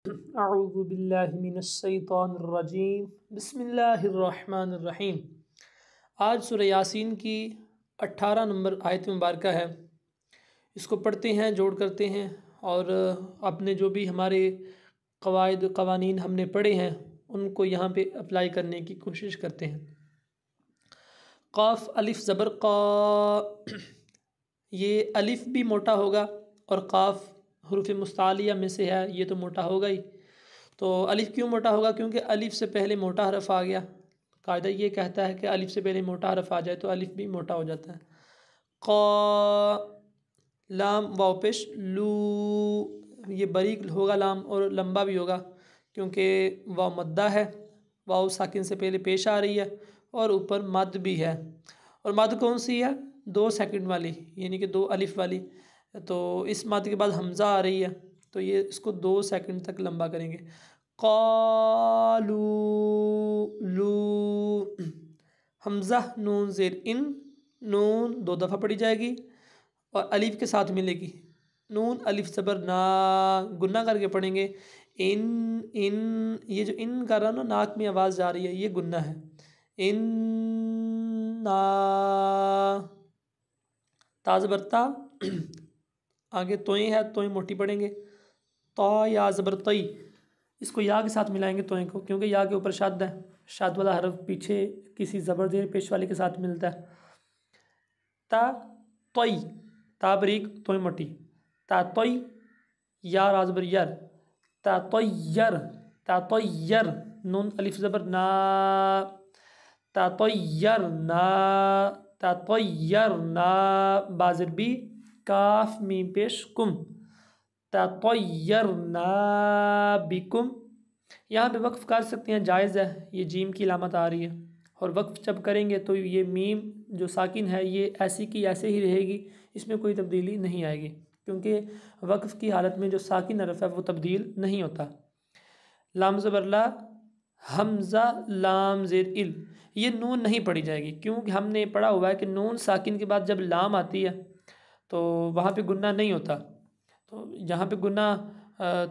अऊज़ु बिल्लाहि मिनश्शैतानिर्रजीम बिस्मिल्लाहिर्रहमानिर्रहीम। आज सूरह यासीन की 18 नंबर आयत मुबारक है। इसको पढ़ते हैं, जोड़ करते हैं और अपने जो भी हमारे क़वाइद क़वानीन हमने पढ़े हैं उनको यहाँ पे अप्लाई करने की कोशिश करते हैं। क़ाफ़ अलिफ ज़बर क़ा, ये अलिफ भी मोटा होगा और क़ाफ़ हुरूफ़ मुस्तालिया में से है, ये तो मोटा होगा ही। तो अलिफ क्यों मोटा होगा? क्योंकि अलिफ से पहले मोटा हरफ आ गया। कायदा ये कहता है कि अलिफ से पहले मोटा हरफ आ जाए तो अलिफ भी मोटा हो जाता है। क़ा, लाम वाव पेश लू, ये बारीक होगा लाम और लंबा भी होगा क्योंकि वाव मद्दा है। वाव साकिन से पहले पेश आ रही है और ऊपर मद भी है। और मद कौन सी है? 2 सेकंड वाली, यानी कि 2 अलिफ वाली। तो इस मद के बाद हमज़ा आ रही है तो ये इसको 2 सेकंड तक लंबा करेंगे। क़ालू लू, हमज़ा नून ज़ेर इन, नून 2 दफ़ा पढ़ी जाएगी और अलिफ के साथ मिलेगी। नून अलिफ ज़बर ना, गुन्ना करके पढ़ेंगे। इन इन, ये जो इन कर रहा है ना, नाक में आवाज़ जा रही है, ये गुन्ना है। इन ना, ता ज़बर ता, आगे तोय है, तोय मोटी पढ़ेंगे। ता या ज़बर तई, इसको या के साथ मिलाएंगे तोय को, क्योंकि या के ऊपर शद है। शद वाला हरफ पीछे किसी ज़बर ज़ेर पेश वाले के साथ मिलता है। ता तोय, ता बरीक तोय मोटी। ता तोय, या रा ज़बर यर, ता तोयर, ता तोयर, नून अलिफ ज़बर ना, ता तोयर ना, ता तोयर ना, बाज़र बी, काफ मीम पेश कुम, ता तोयर ना बिकुम। यहाँ पे वक्फ़ कर सकते हैं, जायज़ है। ये जीम की लामत आ रही है और वक्फ़ जब करेंगे तो ये मीम जो साकिन है ये ऐसी की ऐसे ही रहेगी, इसमें कोई तब्दीली नहीं आएगी क्योंकि वक्फ़ की हालत में जो साकिन हरफ है वो तब्दील नहीं होता। लाम ज़बर ला, हमज़ा लाम ज़ेर इल, ये नून नहीं पढ़ी जाएगी क्योंकि हमने पढ़ा हुआ है कि नून साकिन के बाद जब लाम आती है तो वहाँ पे गुन्ना नहीं होता। तो यहाँ पे गुन्ना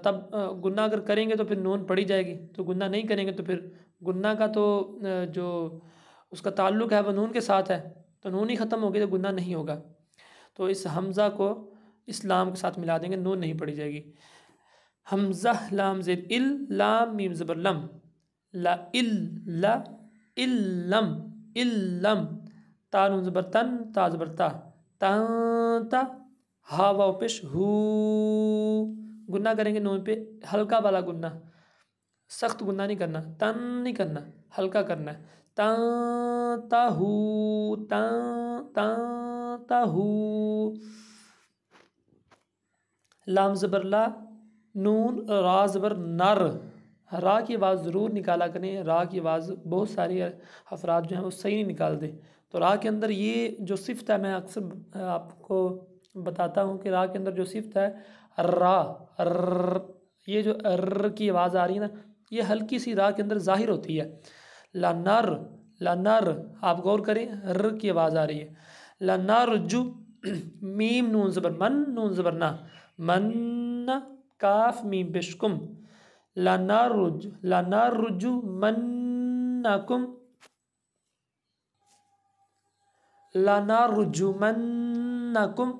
तब गुन्ना अगर करेंगे तो फिर नून पढ़ी जाएगी, तो गुन्ना नहीं करेंगे तो फिर गुन्ना का तो जो उसका ताल्लुक़ है वह नून के साथ है, तो नून ही ख़त्म होगी तो गुन्ना नहीं होगा। तो इस हमज़ा को इस लाम के साथ मिला देंगे, नून नहीं पढ़ी जाएगी। हमज़ा लाम ज़ेर इल, लाम मीम ज़बर लम, ला इल ला इल्लम इल्लम, ता नून ज़बर तन, ता ज़बर ता, ता, हा वाव पेश हू, गुन्ना करेंगे नून पे, हल्का वाला गुन्ना, सख्त गुन्ना नहीं करना, तन नहीं करना, हल्का करना है। ता ताहू, ता ताहू, लाम ज़बर ला, नून रा ज़बर नर, रा की आवाज़ ज़रूर निकाला करें। रा की आवाज़ बहुत सारी अफराद जो हैं वो सही नहीं निकालते। तो रा के अंदर ये जो सिफ़त है, मैं अक्सर आपको बताता हूँ कि रा के अंदर जो सिफ़त है रा, ये जो की आवाज़ आ रही है ना, ये हल्की सी रा के अंदर ज़ाहिर होती है। लनर, लनर, आप गौर करें, र की आवाज़ आ रही है। लनरजु, मीम नून ज़बर मन, नून ज़बर ना, मन, काफ मीम पेशकुम, लनरुज, लनरुजु मन्नकुम, लनरुजु मन्नकुम,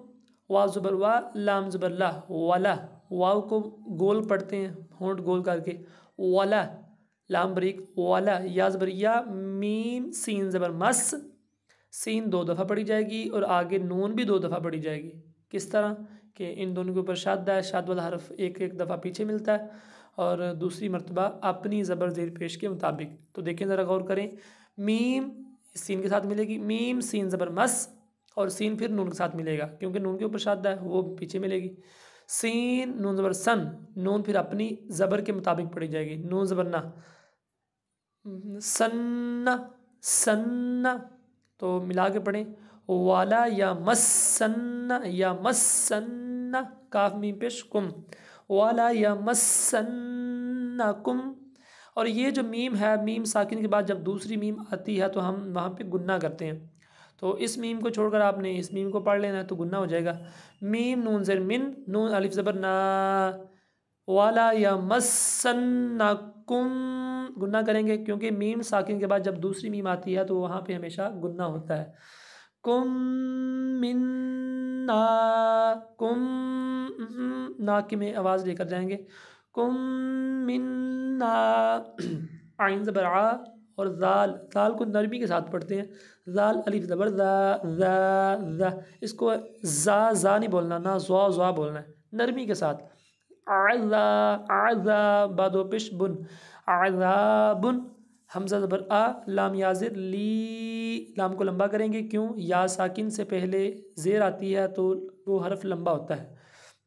वाव ज़बर वा, लाम ज़बर ला, वाला, वाव को गोल पढ़ते हैं, होंठ गोल करके, वाला, लाम बरीक, वाला, या ज़बर या, मीम सीन ज़बर मस, सीन 2 दफ़ा पढ़ी जाएगी और आगे नून भी 2 दफ़ा पढ़ी जाएगी। किस तरह कि इन दोनों के ऊपर शद है, शद वाला हरफ एक एक दफ़ा पीछे मिलता है और दूसरी मरतबा अपनी ज़बर ज़ेर पेश के मुताबिक। तो देखें ज़रा गौर करें, मीम सीन के साथ मिलेगी, मीम सीन ज़बर मस, और सीन फिर नून के साथ मिलेगा क्योंकि नून के ऊपर शद है, वो पीछे मिलेगी। सीन नून ज़बर सन, नून फिर अपनी ज़बर के मुताबिक पढ़ी जाएगी। नून ज़बर ना, सन्ना सन्ना, तो मिला के पढ़ें, वाला या मस्सन्ना, या मस्सन्ना, काफ मीम पेश कुम, वाला या मस्सन्ना कुम। और ये जो मीम है, मीम साकिन के बाद जब दूसरी मीम आती है तो हम वहाँ पे गुन्ना करते हैं। तो इस मीम को छोड़कर आपने इस मीम को पढ़ लेना है तो गुन्ना हो जाएगा। मीम नून ज़ेर मिन, नून अलिफ ज़बर ना, वाला यमस्सन्नकुम गुन्ना करेंगे, क्योंकि मीम साकिन के बाद जब दूसरी मीम आती है तो वहाँ पे हमेशा गुन्ना होता है। कुम मिन्ना, कुम ना की में आवाज़ लेकर जाएंगे। कुम मिन्ना आइन ज़बर आ और ज़ाल, ज़ाल को नरमी के साथ पढ़ते हैं। ज़ाल अलिफ ज़बर ज़ा, इसको ज़ा नहीं बोलना, ना ज़ा बोलना है, नरमी के साथ। आज़ा आज़ा बादो पेश बुन, आज़ाबुन हमज़ा ज़बर आ, लाम याज़िर ली, लाम को लंबा करेंगे, क्यों? या साकिन से पहले ज़ेर आती है तो वो हर्फ लंबा होता है।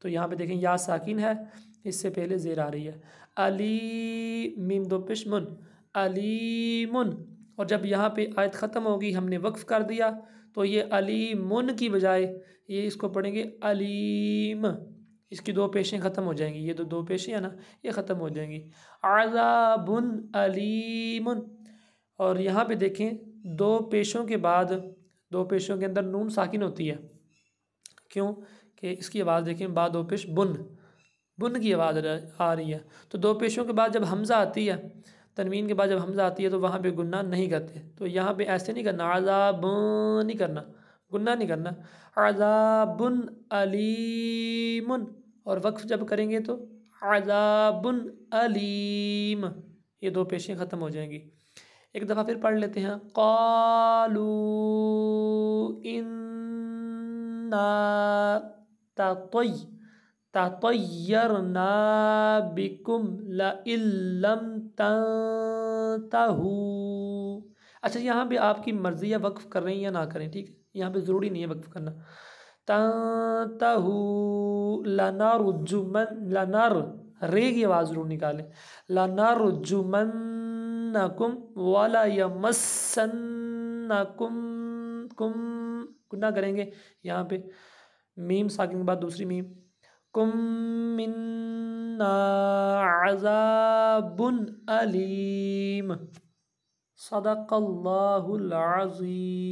तो यहाँ पे देखें या साकिन है, इससे पहले ज़ेर आ रही है। अली मीम दो पेश मुन, अलीमुन। और जब यहाँ पे आयत ख़त्म होगी, हमने वक्फ़ कर दिया, तो ये अलीमुन की बजाय ये इसको पढ़ेंगे अलीम। इसकी दो पेशें ख़त्म हो जाएंगी, ये दो पेशें हैं ना, ये ख़त्म हो जाएंगी। अज़ाबुन अलीमुन। और यहाँ पे देखें दो पेशों के बाद, दो पेशों के अंदर नून साकिन होती है, क्यों? कि इसकी आवाज़ देखें बाद दो पेश बुन, बुन की आवाज़ आ रही है। तो दो पेशों के बाद जब हमज़ा आती है, तनवीन के बाद जब हमज़ा आती है तो वहाँ पे गुन्ना नहीं करते। तो यहाँ पे ऐसे नहीं करना, अज़ाबुन नहीं करना, गुन्ना नहीं करना, अज़ाबुन अलीमुन। और वक्फ़ जब करेंगे तो अज़ाबुन अलीम, ये दो पेशें ख़त्म हो जाएंगी। एक दफ़ा फिर पढ़ लेते हैं। क़ालू इन्ना ततय्यरना बिकुम लइल्लम तंतहू। अच्छा, यहाँ पे आपकी मर्ज़ी है वक्फ़ कर रहे हैं या ना करें, ठीक है, यहाँ पे ज़रूरी नहीं है वक्फ़ करना। तंतहू लनरजुमन, लनर रे की आवाज़ ज़रूर निकालें, लनरजुमन्नकुम वला यमस्सन्नकुम, कुम गुन्ना करेंगे यहाँ पे, मीम साकिन के बाद दूसरी मीम। कुम मिन्ना अज़ाबुन अलीम। सदक़ल्लाहुल अज़ीम।